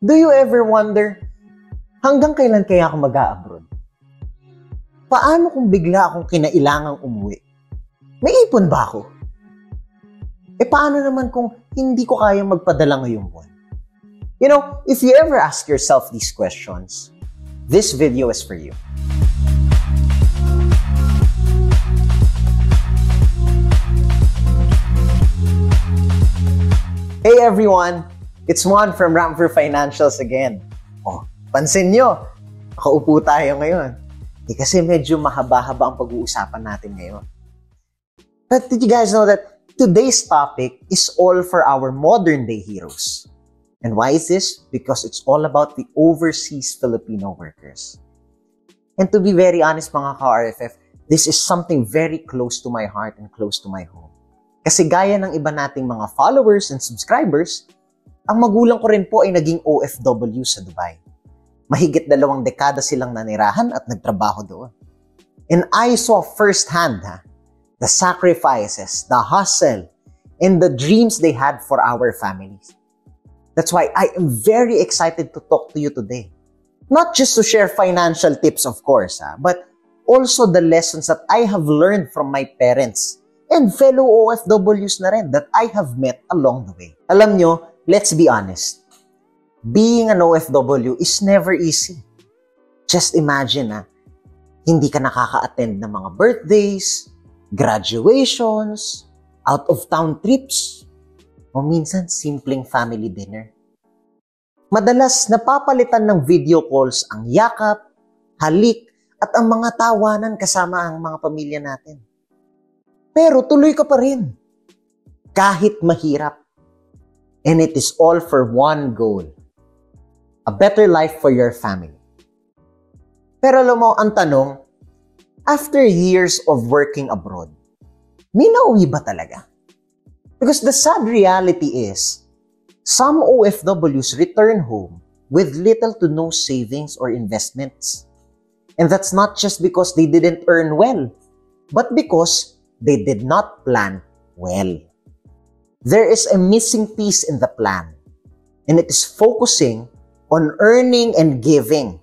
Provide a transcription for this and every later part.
Do you ever wonder, hanggang kailan kaya ako mag-a-abroad? Paano kung bigla akong kinailangang umuwi? May ipon ba ako? Paano naman kung hindi ko kayang magpadala ngayong buwan? You know, if you ever ask yourself these questions, this video is for you. Hey everyone! It's Juan from Ramper Financials again. Pansin nyo, nakaupo tayo ngayon. Kasi medyo mahaba-haba ang pag-uusapan natin ngayon. But did you guys know that today's topic is all for our modern day heroes? And why is this? Because it's all about the overseas Filipino workers. And to be very honest mga ka-RFF, this is something very close to my heart and close to my home. Kasi gaya ng iba nating mga followers and subscribers, ang magulang ko rin po ay naging OFW sa Dubai. Mahigit 2 dekada silang nanirahan at nagtrabaho doon. And I saw firsthand the sacrifices, the hustle, and the dreams they had for our families. That's why I am very excited to talk to you today. Not just to share financial tips, of course, but also the lessons that I have learned from my parents and fellow OFWs na rin that I have met along the way. Alam nyo, let's be honest. Being an OFW is never easy. Just imagine, hindi ka nakaka-attend ng mga birthdays, graduations, out-of-town trips, o minsan simpleng family dinner. Madalas napapalitan ng video calls ang yakap, halik, at ang mga tawanan kasama ang mga pamilya natin. Pero tuloy ka pa rin, kahit mahirap. And it is all for one goal, a better life for your family. Pero alam mo, ang tanong, after years of working abroad, may nauwi ba talaga? Because the sad reality is, some OFWs return home with little to no savings or investments. And that's not just because they didn't earn well, but because they did not plan well. There is a missing piece in the plan, and it is focusing on earning and giving,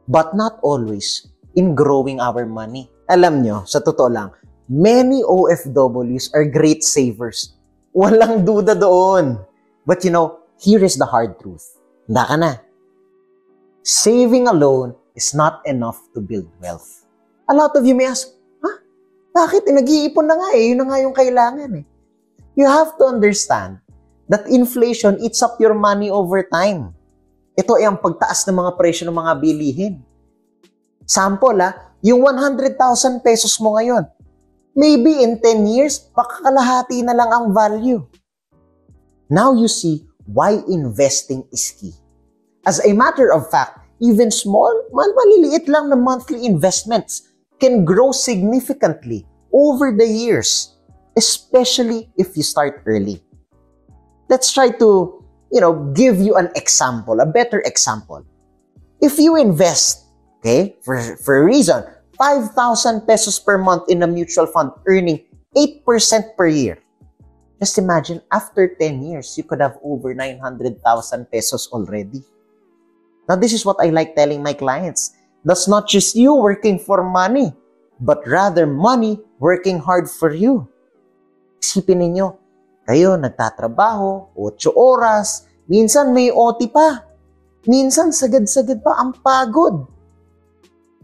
but not always in growing our money. Alam nyo, sa totoo lang, many OFWs are great savers. Walang duda doon. But you know, here is the hard truth. Handa ka na. Saving alone is not enough to build wealth. A lot of you may ask, bakit? Nag-iipon na nga Yun na nga yung kailangan You have to understand that inflation eats up your money over time. Ito ay ang pagtaas ng mga presyo ng mga bilihin. Sample, yung 100,000 pesos mo ngayon, maybe in 10 years, pakakalahati na lang ang value. Now you see why investing is key. As a matter of fact, even small, maliliit lang na monthly investments can grow significantly over the years, especially if you start early. Let's try to, give you an example, a better example. If you invest, for a reason, 5,000 pesos per month in a mutual fund earning 8% per year. Just imagine, after 10 years, you could have over 900,000 pesos already. Now, this is what I like telling my clients. That's not just you working for money, but rather money working hard for you. Isipin ninyo, kayo nagtatrabaho, 8 oras, minsan may OT pa, minsan sagad-sagad pa ang pagod.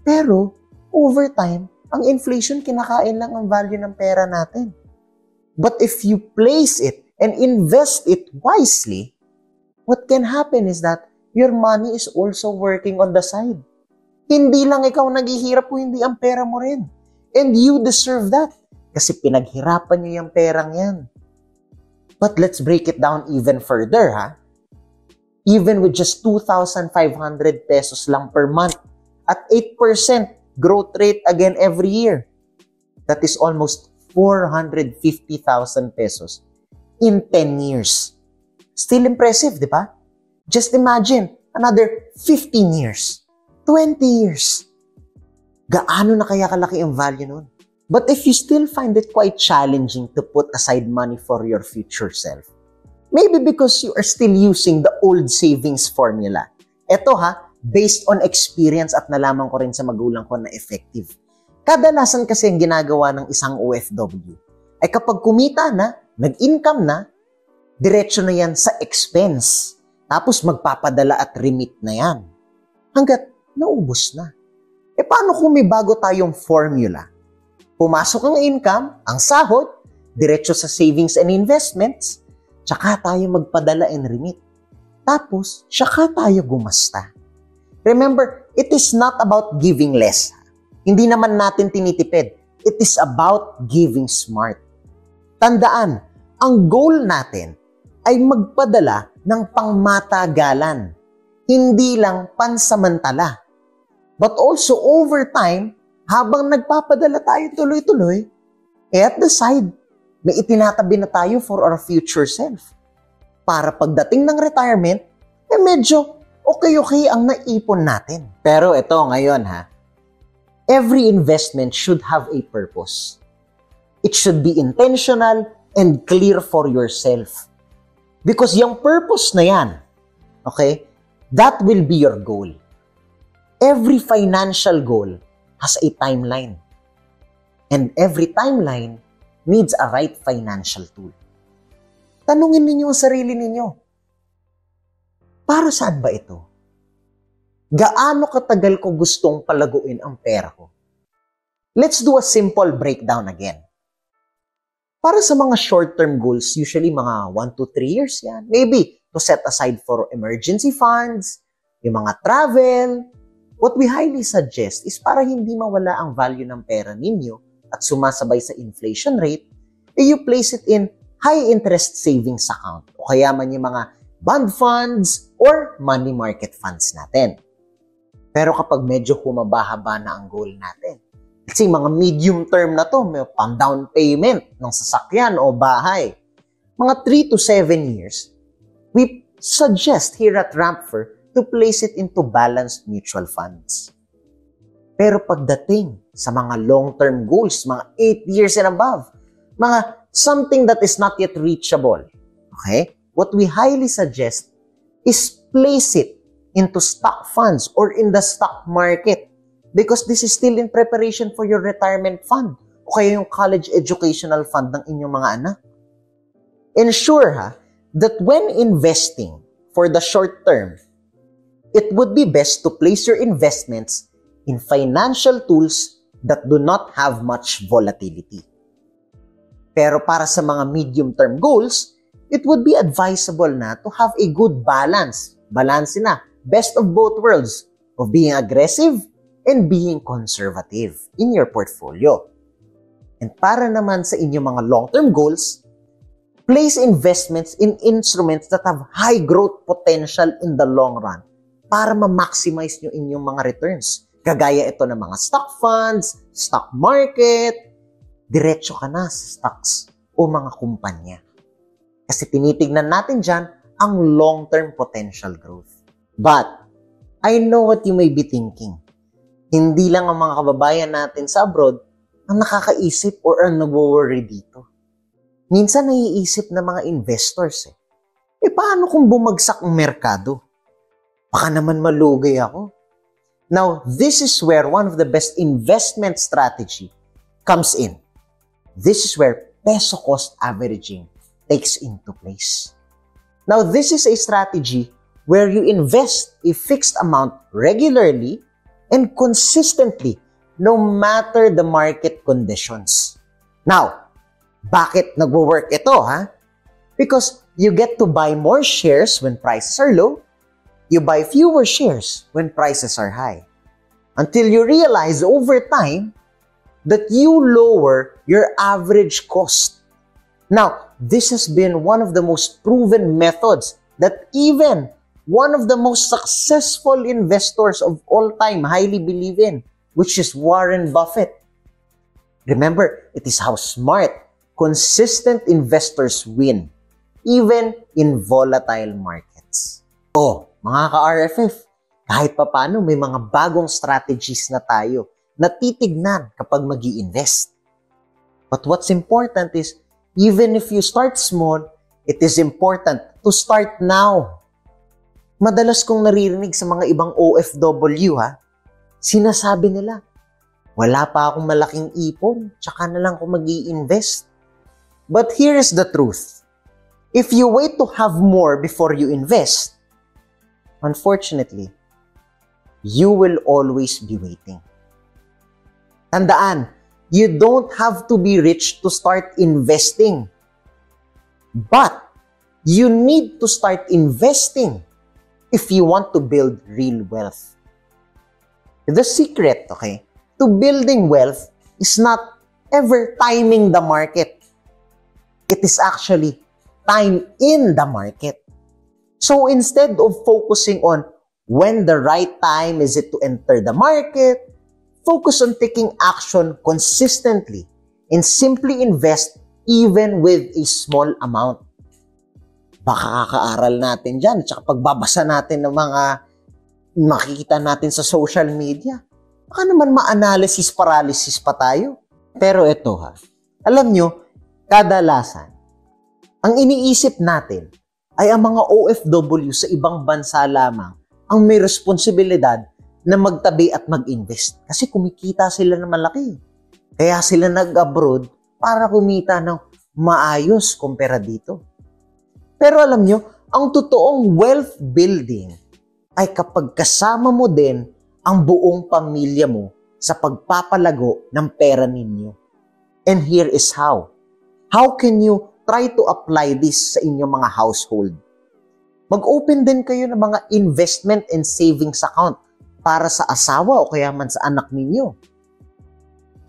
Pero, over time, ang inflation kinakain lang ang value ng pera natin. But if you place it and invest it wisely, what can happen is that your money is also working on the side. Hindi lang ikaw naghihirap kung hindi ang pera mo rin. And you deserve that. Kasi pinaghirapan nyo yung perang yan. But let's break it down even further, Even with just 2,500 pesos lang per month at 8% growth rate again every year, that is almost 450,000 pesos in 10 years. Still impressive, di ba? Just imagine, another 15 years, 20 years. Gaano na kaya kalaki ang value nun? But if you still find it quite challenging to put aside money for your future self, Maybe because you are still using the old savings formula. Ito based on experience at nalaman ko rin sa magulang ko na effective. Kadalasan kasi ang ginagawa ng isang OFW ay kapag kumita na, nag-income na, diretso na yan sa expense. Tapos magpapadala at remit na yan. Hanggat naubos na. Paano kung may bago tayong formula? Pumasok ang income, ang sahod, diretso sa savings and investments, tsaka tayo magpadala and remit. Tapos, tsaka tayo gumasta. Remember, it is not about giving less. Hindi naman natin tinitipid. It is about giving smart. Tandaan, ang goal natin ay magpadala ng pangmatagalan. Hindi lang pansamantala. But also over time, habang nagpapadala tayo tuloy-tuloy, at the side, may itinatabi na tayo for our future self. Para pagdating ng retirement, medyo okay ang naipon natin. Pero ito ngayon every investment should have a purpose. It should be intentional and clear for yourself. Because yung purpose na yan, okay, that will be your goal. Every financial goal has a timeline. And every timeline needs a right financial tool. Tanungin ninyo ang sarili ninyo. Para saan ba ito? Gaano katagal ko gustong palaguin ang pera ko? Let's do a simple breakdown again. Para sa mga short-term goals, usually mga 1 to 3 years yan. Maybe to set aside for emergency funds, yung mga travel. What we highly suggest is para hindi mawala ang value ng pera ninyo at sumasabay sa inflation rate, you place it in high-interest savings account o kaya man yung mga bond funds or money market funds natin. Pero kapag medyo humaba-haba na ang goal natin, kasi mga medium term na to, may pang-down payment ng sasakyan o bahay, mga 3 to 7 years, we suggest here at Rampfer to place it into balanced mutual funds. Pero pagdating sa mga long-term goals, mga 8 years and above, mga something that is not yet reachable, okay? What we highly suggest is place it into stock funds or in the stock market because this is still in preparation for your retirement fund o kaya yung college educational fund ng inyong mga anak. Ensure that when investing for the short term, it would be best to place your investments in financial tools that do not have much volatility. Pero para sa mga medium-term goals, it would be advisable na to have a good balance. Balance na, best of both worlds, of being aggressive and being conservative in your portfolio. And para naman sa inyong mga long-term goals, place investments in instruments that have high growth potential in the long run para ma-maximize nyo inyong mga returns. Kagaya ito ng mga stock funds, stock market, diretso ka na sa stocks o mga kumpanya. Kasi tinitignan natin dyan ang long-term potential growth. But, I know what you may be thinking. Hindi lang ang mga kababayan natin sa abroad ang nakakaisip or ang nag-worry dito. Minsan naiisip ng mga investors paano kung bumagsak ang merkado? Baka naman malugay ako. Now, this is where one of the best investment strategy comes in. This is where peso cost averaging takes into place. Now, this is a strategy where you invest a fixed amount regularly and consistently no matter the market conditions. Now, bakit nagwo-work ito, Because you get to buy more shares when prices are low, you buy fewer shares when prices are high. Until you realize over time that you lower your average cost. Now, this has been one of the most proven methods that even one of the most successful investors of all time highly believe in, which is Warren Buffett. Remember, it is how smart, consistent investors win, even in volatile markets. Mga ka-RFF, kahit papano may mga bagong strategies na tayo na titignan kapag mag-i-invest. But what's important is, even if you start small it is important to start now. Madalas kong naririnig sa mga ibang OFW, sinasabi nila, wala pa akong malaking ipon, tsaka na lang ako mag-i-invest. But here is the truth. If you wait to have more before you invest, unfortunately, you will always be waiting. Tandaan, you don't have to be rich to start investing. But you need to start investing if you want to build real wealth. The secret, to building wealth is not ever timing the market. It is actually time in the market. So instead of focusing on when the right time is it to enter the market, focus on taking action consistently and simply invest even with a small amount. Baka kakaaral natin dyan, tsaka pagbabasa natin ng mga makikita natin sa social media, baka naman ma-analysis paralysis pa tayo. Pero ito alam nyo, kadalasan, ang iniisip natin ay ang mga OFW sa ibang bansa lamang ang may responsibilidad na magtabi at mag-invest. Kasi kumikita sila ng malaki. Kaya sila nag-abroad para kumita ng maayos kumpara dito. Pero alam nyo, ang totoong wealth building ay kapag kasama mo din ang buong pamilya mo sa pagpapalago ng pera ninyo. And here is how. How can you try to apply this sa inyong mga household? Mag-open din kayo ng mga investment and savings account para sa asawa o kaya man sa anak ninyo.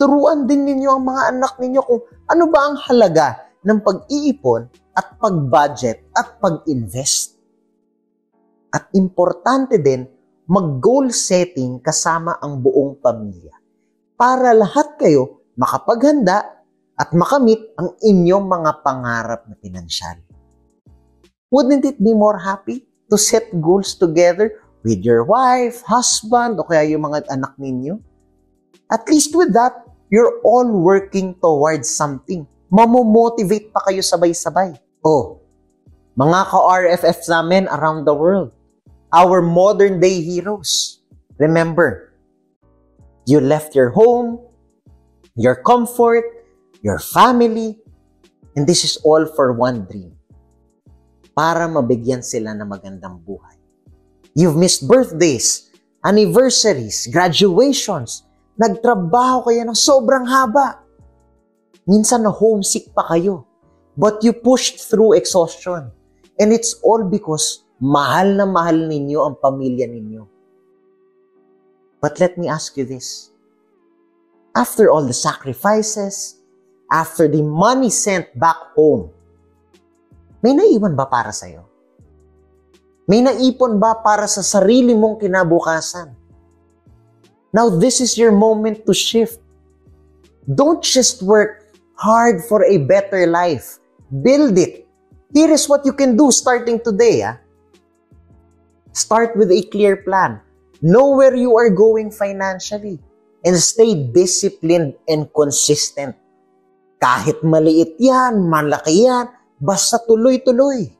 Turuan din ninyo ang mga anak ninyo kung ano ba ang halaga ng pag-iipon at pag-budget at pag-invest. At importante din, mag-goal setting kasama ang buong pamilya para lahat kayo makapaghanda at makamit ang inyong mga pangarap na pinansyal. Wouldn't it be more happy to set goals together with your wife, husband, o kaya yung mga anak ninyo? At least with that, you're all working towards something. Mamomotivate pa kayo sabay-sabay. Mga ka-RFFs namin around the world, our modern day heroes, remember, you left your home, your comfort, your family, and this is all for one dream. Para mabigyan sila ng magandang buhay. You've missed birthdays, anniversaries, graduations, nagtrabaho kayo ng sobrang haba. Minsan na homesick pa kayo. But you pushed through exhaustion. And it's all because mahal na mahal ninyo ang pamilya ninyo. But let me ask you this. After all the sacrifices, after the money sent back home, may naiwan ba para sa'yo? May naipon ba para sa sarili mong kinabukasan? Now, this is your moment to shift. Don't just work hard for a better life. Build it. Here is what you can do starting today. Start with a clear plan. Know where you are going financially and stay disciplined and consistent. Kahit maliit yan, malaki yan, basta tuloy-tuloy.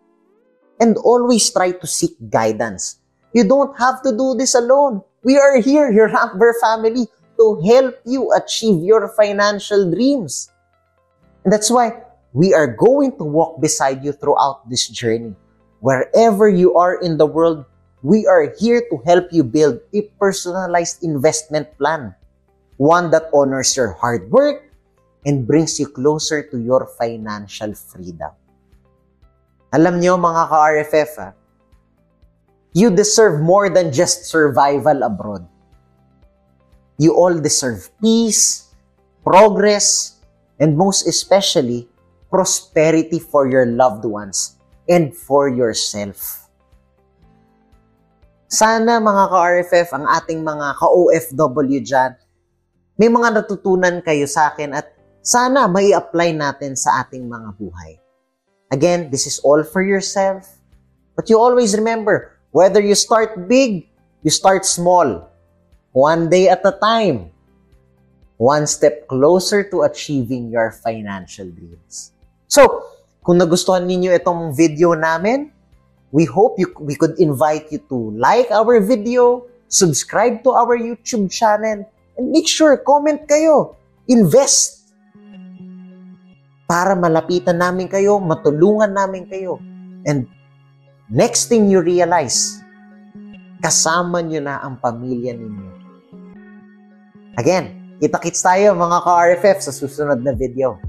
And always try to seek guidance. You don't have to do this alone. We are here, your Rampver family, to help you achieve your financial dreams. And that's why we are going to walk beside you throughout this journey. Wherever you are in the world, we are here to help you build a personalized investment plan. One that honors your hard work and brings you closer to your financial freedom. Alam nyo mga ka-RFF, you deserve more than just survival abroad. You all deserve peace, progress, and most especially, prosperity for your loved ones and for yourself. Sana mga ka-RFF, ang ating mga ka-OFW dyan, may mga natutunan kayo sa akin at sana may apply natin sa ating mga buhay. Again, this is all for yourself. But you always remember, whether you start big, you start small. One day at a time. One step closer to achieving your financial dreams. So, Kung nagustuhan ninyo itong video namin, we hope we could invite you to like our video, subscribe to our YouTube channel, and make sure, comment kayo, invest. Para malapitan namin kayo, matulungan namin kayo. And next thing you realize, kasama nyo na ang pamilya ninyo. Again, kita-kits tayo mga ka-RFF sa susunod na video.